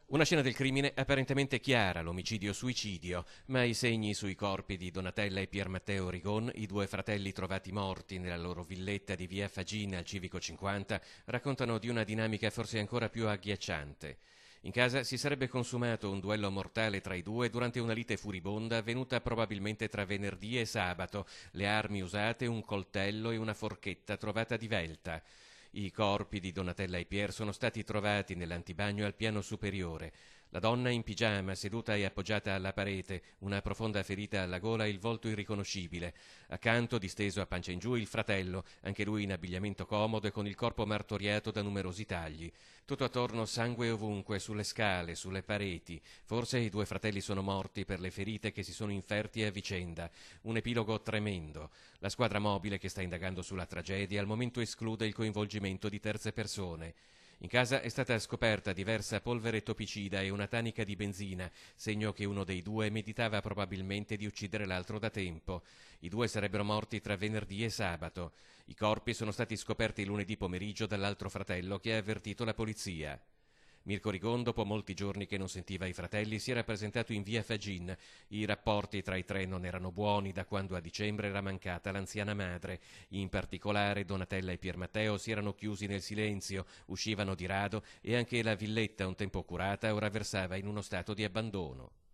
Una scena del crimine apparentemente chiara, l'omicidio-suicidio, ma i segni sui corpi di Donatella e Pier Matteo Rigon, i due fratelli trovati morti nella loro villetta di via Fagina al Civico 50, raccontano di una dinamica forse ancora più agghiacciante. In casa si sarebbe consumato un duello mortale tra i due durante una lite furibonda avvenuta probabilmente tra venerdì e sabato, le armi usate, un coltello e una forchetta trovata divelta. I corpi di Donatella e Pier sono stati trovati nell'antibagno al piano superiore. La donna in pigiama, seduta e appoggiata alla parete, una profonda ferita alla gola e il volto irriconoscibile. Accanto, disteso a pancia in giù, il fratello, anche lui in abbigliamento comodo e con il corpo martoriato da numerosi tagli. Tutto attorno sangue ovunque, sulle scale, sulle pareti. Forse i due fratelli sono morti per le ferite che si sono inferti a vicenda. Un epilogo tremendo. La squadra mobile che sta indagando sulla tragedia al momento esclude il coinvolgimento di terze persone. In casa è stata scoperta diversa polvere topicida e una tanica di benzina, segno che uno dei due meditava probabilmente di uccidere l'altro da tempo. I due sarebbero morti tra venerdì e sabato. I corpi sono stati scoperti lunedì pomeriggio dall'altro fratello che ha avvertito la polizia. Mirko Rigon, dopo molti giorni che non sentiva i fratelli, si era presentato in via Fagin. I rapporti tra i tre non erano buoni da quando a dicembre era mancata l'anziana madre. In particolare Donatella e Pier Matteo si erano chiusi nel silenzio, uscivano di rado e anche la villetta un tempo curata ora versava in uno stato di abbandono.